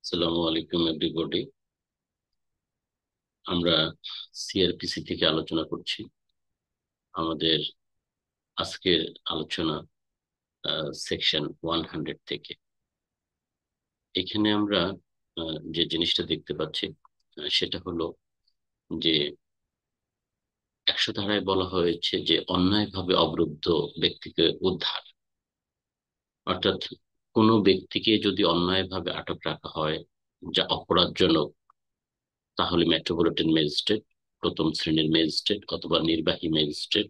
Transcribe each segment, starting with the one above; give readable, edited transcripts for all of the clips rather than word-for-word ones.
আসসালামু আলাইকুম এভরিবডি। আমরা সিআরপিসি থেকে আলোচনা করছি। আমাদের আজকের আলোচনা সেকশন 100 থেকে। এখানে আমরা যে জিনিসটা দেখতে পাচ্ছি সেটা হলো যে 100 ধারায় বলা হয়েছে যে অন্যায়ভাবে অবরুদ্ধ ব্যক্তিকে উদ্ধার। অর্থাৎ কোনো ব্যক্তিকে যদি অন্যায়ভাবে আটক রাখা হয় যা অপরাধজনক, তাহলে মেট্রোপলিটন ম্যাজিস্ট্রেট, প্রথম শ্রেণীর ম্যাজিস্ট্রেট অথবা নির্বাহী ম্যাজিস্ট্রেট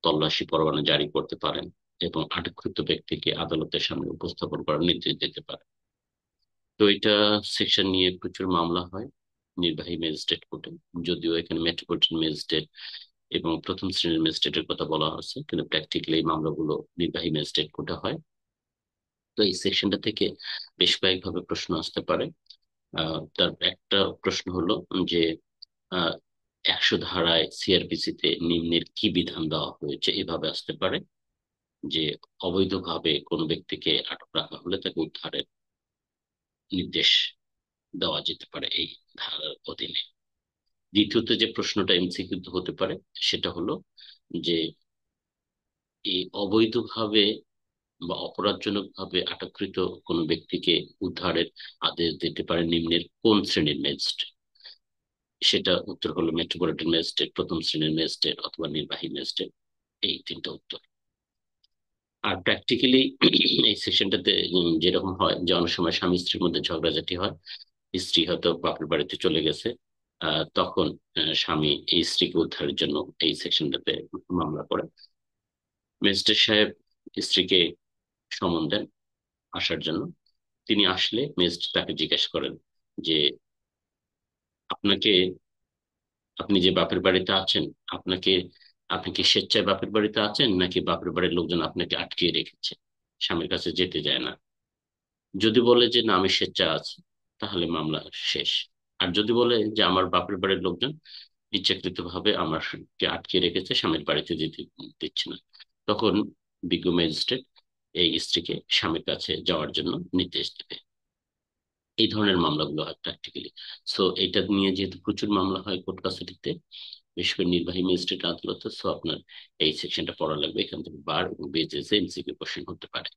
তল্লাশি পরোয়ানা জারি করতে পারেন এবং আটককৃত ব্যক্তিকে আদালতের সামনে উপস্থাপন করার নির্দেশ দিতে পারেন। তো এটা সেকশন নিয়ে প্রচুর মামলা হয় নির্বাহী ম্যাজিস্ট্রেট কোর্টে। যদিও এখানে মেট্রোপলিটন ম্যাজিস্ট্রেট এবং প্রথম শ্রেণীর ম্যাজিস্ট্রেটের কথা বলা হচ্ছে, কিন্তু প্র্যাকটিক্যালি এই মামলাগুলো নির্বাহী ম্যাজিস্ট্রেট কোর্টে হয়। তো এই সেকশনটা থেকে বেশ কয়েকভাবে প্রশ্ন আসতে পারে। তার একটা প্রশ্ন হলো যে 100 ধারায় সিআরপিসি তে নিম্নের কি বিধান দেওয়া হয়েছে, এভাবে আসতে পারে যে অবৈধভাবে কোনো ব্যক্তিকে আটক রাখা হলে তাকে উদ্ধারের নির্দেশ দেওয়া যেতে পারে এই ধারার অধীনে। দ্বিতীয়ত যে প্রশ্নটা এমসিকিউ হতে পারে সেটা হলো যে এই অবৈধভাবে বা অপরাধজনক ভাবে আটককৃত কোনো ব্যক্তিকে উদ্ধারের আদেশ দিতে পারে নিম্নের কোন শ্রেণীর ম্যাজিস্ট্রেট। সেটা উত্তর হলো মেট্রোপলিটন ম্যাজিস্ট্রেট, প্রথম শ্রেণীর ম্যাজিস্ট্রেট অথবা নির্বাহী ম্যাজিস্ট্রেট। এই তিনটা উত্তর। আর প্র্যাকটিক্যালি এই সেশনটাতে যেরকম হয় যে অনেক সময় স্বামী স্ত্রীর মধ্যে ঝগড়াঝাটি হয়, স্ত্রী হয়তো বাপের বাড়িতে চলে গেছে, তখন স্বামী এই স্ত্রীকে উদ্ধারের জন্য এই সেকশনটাতে মামলা করে। ম্যাজিস্ট্রেট সাহেব স্ত্রীকে সমন দেন আসার জন্য। তিনি আসলে ম্যাজিস্ট্রেট তাকে জিজ্ঞেস করেন যে আপনাকে, আপনি যে বাপের বাড়িতে আছেন, আপনাকে, আপনি কি স্বেচ্ছায় বাপের বাড়িতে আছেন নাকি বাপের বাড়ির লোকজন আপনাকে আটকিয়ে রেখেছে, স্বামীর কাছে যেতে যায় না? যদি বলে যে না আমি স্বেচ্ছা আছি, তাহলে মামলা শেষ। আর যদি বলে যে আমার বাপের বাড়ির লোকজন ইচ্ছাকৃত ভাবে আমাকে আটকে রেখেছে, স্বামীর বাড়িতে যেতে দিচ্ছে না, তখন বিজ্ঞ ম্যাজিস্ট্রেট এই স্ত্রীকে স্বামীর কাছে যাওয়ার জন্য নির্দেশ দেবে। এই ধরনের মামলাগুলো হয় প্র্যাকটিক্যালি। সো এটা নিয়ে যেহেতু প্রচুর মামলা হয় কোর্ট কাছারিতে, বিশেষ করে নির্বাহী ম্যাজিস্ট্রেট আদালতে, সো আপনার এই সেকশনটা পড়া লাগবে। এখান থেকে বার এবং বেজেসে এমসিকিউ কোশ্চেন হতে পারে।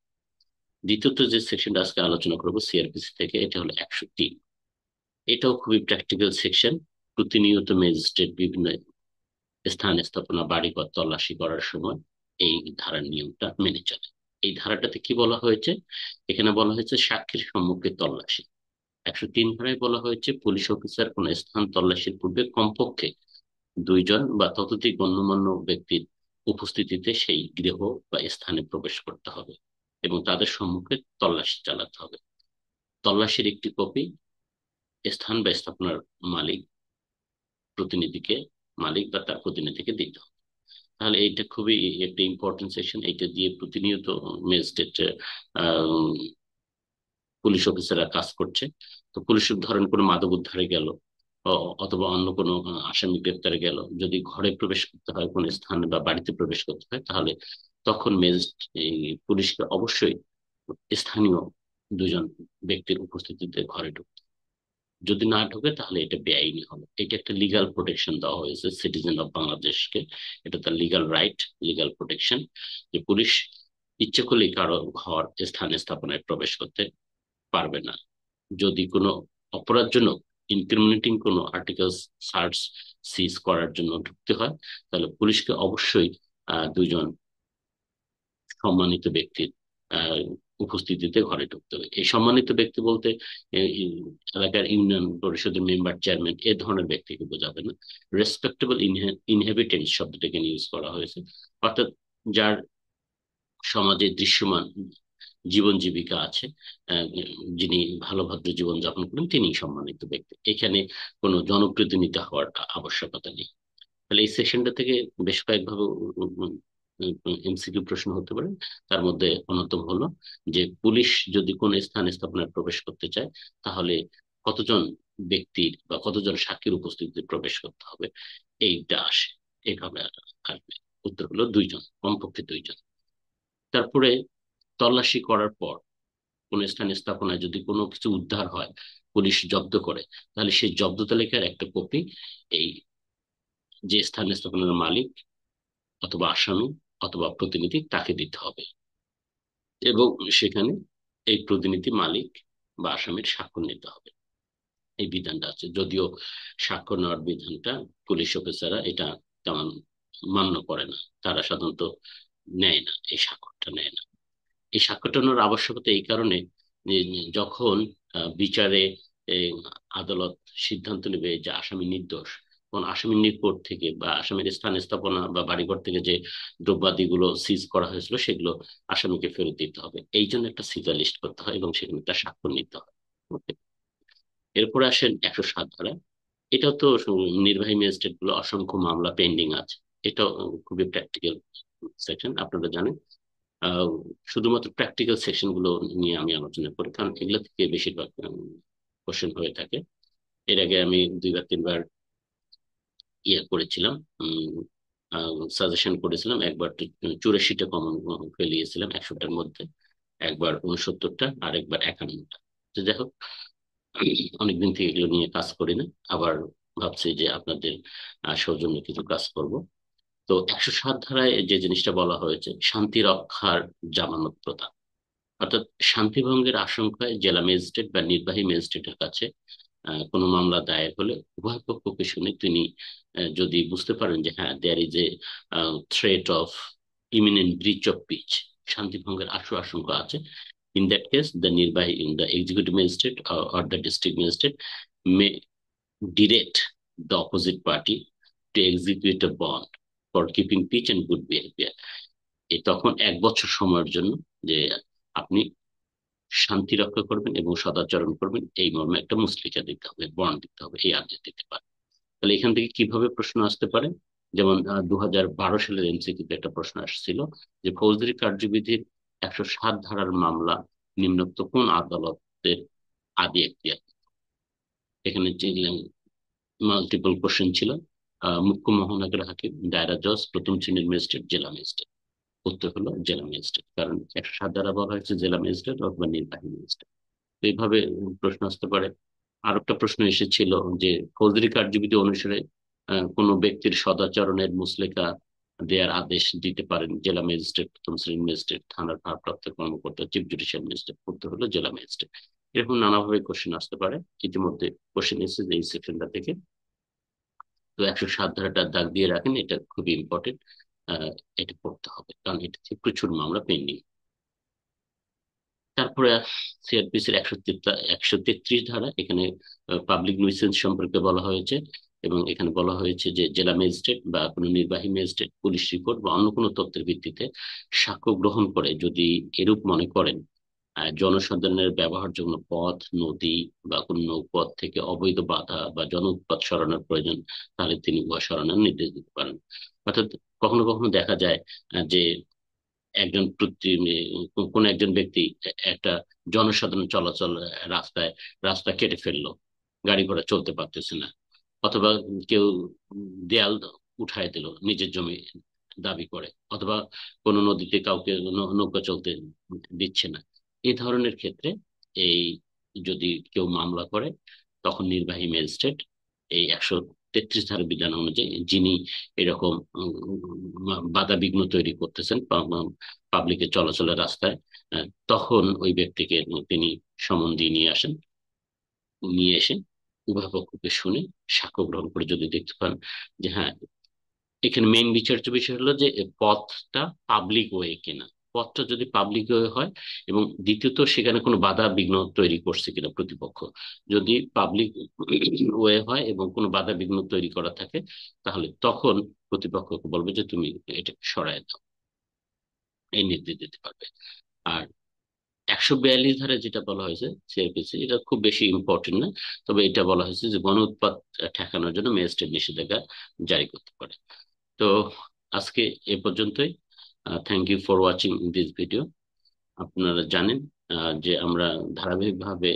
দ্বিতীয়ত যে সেকশনটা আজকে আলোচনা করবো সিআরপিসি থেকে, এটা হলো 103। এটাও খুবই প্র্যাকটিক্যাল সেকশন। প্রতিনিয়ত ম্যাজিস্ট্রেট বিভিন্ন স্থান স্থাপনা বাড়িঘর তল্লাশি করার সময় এই ধারার নিয়মটা মেনে চলে। এই ধারাটাতে কি বলা হয়েছে? এখানে বলা হয়েছে সাক্ষীর সম্মুখে তল্লাশি। 103 ধারায় বলা হয়েছে পুলিশ অফিসার কোন স্থান তল্লাশির পূর্বে কমপক্ষে 2 জন বা ততোধিক গণ্যমান্য ব্যক্তির উপস্থিতিতে সেই গৃহ বা স্থানে প্রবেশ করতে হবে এবং তাদের সম্মুখে তল্লাশি চালাতে হবে। তল্লাশির একটি কপি স্থান বা স্থাপনার মালিক প্রতিনিধিকে, মালিক বা তার প্রতিনিধিকে দিতে হবে। তাহলে এইটা খুবই একটা ইম্পর্টেন্ট সেকশন। এইটা দিয়ে প্রতিনিয়ত ম্যাজিস্ট্রেট, পুলিশ অফিসাররা কাজ করছে। তো পুলিশ ধরেন কোনো মাদক উদ্ধারে গেল, অথবা অন্য কোনো আসামি গ্রেপ্তারে গেল, যদি ঘরে প্রবেশ করতে হয়, কোন স্থানে বা বাড়িতে প্রবেশ করতে হয়, তাহলে তখন এই পুলিশকে অবশ্যই স্থানীয় 2 জন ব্যক্তির উপস্থিতিতে ঘরে ঢুকতে হবে। যদি না ঢোকে তাহলে এটা বেআইনি হবে। এটা একটা লিগাল প্রোটেকশন দেওয়া হয়েছে সিটিজেন অফ বাংলাদেশকে। এটা তার লিগাল রাইট, লিগাল প্রোটেকশন, যে পুলিশ ইচ্ছে করলেই কারো ঘর স্থান স্থাপনায় প্রবেশ করতে পারবে না। যদি কোনো অপরাধজনক ইনক্রিমিনেটিং কোনো আর্টিকেলস সার্চ সিজ করার জন্য ঢুকতে হয়, তাহলে পুলিশকে অবশ্যই 2 জন সম্মানিত ব্যক্তির আহ, উপস্থিতিতে ঘরে ঢুকতে হবে। এই সম্মানিত ব্যক্তি বলতে এই এলাকার ইউনিয়ন পরিষদের মেম্বার, চেয়ারম্যান, এ ধরনের ব্যক্তিকে বোঝাবে না। রেসপেক্টেবল ইনহেবিটেন্স শব্দটাকে ইউজ করা হয়েছে। অর্থাৎ যার সমাজে দৃশ্যমান জীবন জীবিকা আছে, আহ, যিনি ভালো ভদ্র জীবন যাপন করেন, তিনি সম্মানিত ব্যক্তি। এখানে কোনো জনপ্রতিনিধি হওয়ার আবশ্যকতা নেই। তাহলে এই সেকশনটা থেকে বেশ কয়েকভাবে এমসিকিউ প্রশ্ন হতে পারে। তার মধ্যে অন্যতম হলো যে পুলিশ যদি কোন স্থান স্থাপনায় প্রবেশ করতে চায়, তাহলে কতজন ব্যক্তির বা কতজন সাক্ষীর উপস্থিতিতে প্রবেশ করতে হবে, এইটা আসে। এইভাবে আসবে। উত্তর হলো 2 জন, কমপক্ষে 2 জন। তারপরে তল্লাশি করার পর কোনো স্থান স্থাপনায় যদি কোনো কিছু উদ্ধার হয়, পুলিশ জব্দ করে, তাহলে সেই জব্দ তালিকার একটা কপি এই যে স্থান স্থাপনার মালিক অথবা আসামি অথবা প্রতিনিধি তাকে দিতে হবে, এবং সেখানে এই প্রতিনিধি মালিক বা আসামির স্বাক্ষর নিতে হবে। এই বিধানটা আছে, যদিও স্বাক্ষর নেওয়ার বিধানটা পুলিশ অফিসাররা এটা তেমন মান্য করে না, তারা সাধারণত নেয় না, এই স্বাক্ষরটা নেয় না। এই স্বাক্ষরটা নেওয়ার আবশ্যকতা এই কারণে যে যখন বিচারে এ, আদালত সিদ্ধান্ত নেবে যে আসামি নির্দোষ, তখন আসামির নিকট থেকে বা আসামির স্থান স্থাপনা বা বাড়িঘর থেকে যে দ্রব্যাদিগুলো সিজ করা হয়েছিল সেগুলো আসামিকে ফেরত দিতে হবে, এই জন্য একটা সিজার লিস্ট করতে হয় এবং সেখানে তার স্বাক্ষর নিতে হয়। Okay? এরপরে আসেন 107 ধারা। এটাও তো নির্বাহী ম্যাজিস্ট্রেট গুলো অসংখ্য মামলা পেন্ডিং আছে, এটাও খুবই প্র্যাকটিক্যাল সেকশন, আপনারা জানেন। আহ, শুধুমাত্র প্র্যাকটিক্যাল সেকশন গুলো নিয়ে আমি আলোচনা করি, কারণ এগুলো থেকে বেশিরভাগ কোশ্চেন হয়ে থাকে। এর আগে আমি 2 বার 3 বার ইয়ে করেছিলাম, সাজেশন করেছিলাম। একবার 84টা কমন ফেলিয়েছিলাম 100টার মধ্যে, একবার 69টা, আর একবার 51টা। তো যাই হোক, অনেকদিন থেকে এগুলো নিয়ে কাজ করি না, আবার ভাবছি যে আপনাদের সৌজন্যে কিছু কাজ করব। তো 107 ধারায় যে জিনিসটা বলা হয়েছে, শান্তি রক্ষার জামানত প্রদান, অর্থাৎ শান্তি ভঙ্গের আশঙ্কায় জেলা ম্যাজিস্ট্রেট বা নির্বাহী ম্যাজিস্ট্রেটের কাছে কোনো মামলা দায়ের হলে উভয় পক্ষকে শুনে তিনি যদি বুঝতে পারেন যে হ্যাঁ, there is a threat of imminent breach of peace, শান্তি ভঙ্গের আশঙ্কা আছে, ইন দ্যাট কেস দ্য নির্বাহী in the executive magistrate or the district magistrate may direct the opposite party to execute a bond for keeping peace and good behaviour. এই তখন 1 বছর সময়ের জন্য যে আপনি শান্তি রক্ষা করবেন এবং সদাচরণ করবেন, এই মর্মে একটা মুচলেখা দিতে হবে, বন্ড দিতে হবে, এই আদেশ দিতে পারে। তাহলে এখান থেকে কিভাবে প্রশ্ন আসতে পারে, যেমন 2012 সালের এমসিকিউতে একটা প্রশ্ন আসছিল যে ফৌজদারি কার্যবিধির 107 ধারার মামলা নিম্নোক্ত কোন আদালতের আদি এখতিয়ার। এখানে মাল্টিপল কোশ্চেন ছিল। মুখ্য মহানগর হাকিম, দায়রা জজ, প্রথম শ্রেণীর ম্যাজিস্ট্রেট, জেলা ম্যাজিস্ট্রেট। উত্তর হলো জেলা ম্যাজিস্ট্রেট, কারণ 107 ধারা বলা হয়েছে জেলা ম্যাজিস্ট্রেট অথবা নির্বাহী ম্যাজিস্ট্রেট। তো এইভাবে প্রশ্ন আসতে পারে। আর একটা প্রশ্ন এসেছিল যে ফৌজদারি কার্যবিধি অনুসারে কোনো ব্যক্তির সদাচরণের মুচলেকা দেওয়ার আদেশ দিতে পারেন জেলা ম্যাজিস্ট্রেট, প্রথম শ্রেণীর ম্যাজিস্ট্রেট, থানার ভারপ্রাপ্ত কর্মকর্তা, চিফ জুডিশিয়াল ম্যাজিস্ট্রেট। উত্তর হলো জেলা ম্যাজিস্ট্রেট। এরকম নানাভাবে কোশ্চেন আসতে পারে, ইতিমধ্যে কোশ্চেন এসেছে এই সেকশনটা থেকে। তো 107 ধারাটা দাগ দিয়ে রাখেন, এটা খুবই ইম্পর্টেন্ট, এটা পড়তে হবে, কারণ এটা থেকে প্রচুর মামলা পেন্ডিং। তারপরে সিআরপিসির 133 ধারা, এখানে পাবলিক nuisance সম্পর্কে বলা হয়েছে, এবং এখানে বলা হয়েছে যে জেলা ম্যাজিস্ট্রেট বা কোনো নির্বাহী ম্যাজিস্ট্রেট পুলিশ রিপোর্ট বা অন্য কোনো তথ্যের ভিত্তিতে সাক্ষ্য গ্রহণ করে যদি এরূপ মনে করেন জনসাধারণের ব্যবহার জন্য পথ, নদী বা কোনো নৌপথ থেকে অবৈধ বাধা বা জন উৎপাত সরানোর প্রয়োজন, তাহলে তিনি উহা সরানোর নির্দেশ দিতে পারেন। অর্থাৎ কখনো কখনো দেখা যায় যে একজন কোন একজন ব্যক্তি একটা জনসাধারণ চলাচল রাস্তায় রাস্তা কেটে ফেললো, গাড়ি ঘোড়া চলতে পারতেছে না, অথবা কেউ দেয়াল উঠায় দিল নিজের জমি দাবি করে, অথবা কোনো নদীতে কাউকে নৌকা চলতে দিচ্ছে না। এই ধরনের ক্ষেত্রে এই যদি কেউ মামলা করে, তখন নির্বাহী ম্যাজিস্ট্রেট এই 133 ধারা বিধান অনুযায়ী যিনি এরকম বাধা বিঘ্ন তৈরি করতেছেন পাবলিকের চলাচলের রাস্তায়, তখন ওই ব্যক্তিকে তিনি সমন দিয়ে নিয়ে আসেন, নিয়ে এসে উভয় পক্ষকে শুনে সাক্ষ্য গ্রহণ করে যদি দেখতে পান যে হ্যাঁ, এখানে মেইন বিচার্য বিষয় হলো যে পথটা পাবলিক ওয়ে কিনা, পথটা যদি পাবলিক ওয়ে হয়, এবং দ্বিতীয়ত সেখানে কোনো বাধা বিঘ্ন তৈরি করছে কিনা প্রতিপক্ষ। যদি পাবলিক ওয়ে হয় এবং কোনো বাধা বিঘ্ন তৈরি করা থাকে, তাহলে তখন প্রতিপক্ষকে বলবে যে তুমি এটা সরায় দাও, এই নির্দেশ দিতে পারবে। আর 142 ধারায় যেটা বলা হয়েছে সিআরপিসি, এটা খুব বেশি ইম্পর্টেন্ট না, তবে এটা বলা হয়েছে যে গণ উৎপাত ঠেকানোর জন্য ম্যাজিস্ট্রেট নিষেধাজ্ঞা জারি করতে পারে। তো আজকে এ পর্যন্তই। Thank you for watching this video. আপনারা জানেন যে আমরা ধারাবাহিকভাবে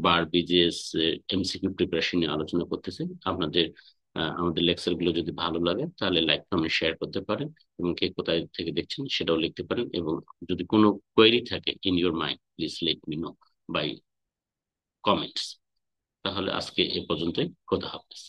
বার বিজিএস এমসিকিউ প্রিপারেশন নিয়ে আলোচনা করতেছি। আপনাদের আমাদের লেকচার গুলো যদি ভালো লাগে তাহলে লাইক কমেন্ট শেয়ার করতে পারেন, এবং কে কোথায় থেকে দেখছেন সেটাও লিখতে পারেন। এবং যদি কোনো কোয়েরি থাকে in your mind, please let me know by comments. তাহলে আজকে এ পর্যন্তই, খোদা হাফেজ।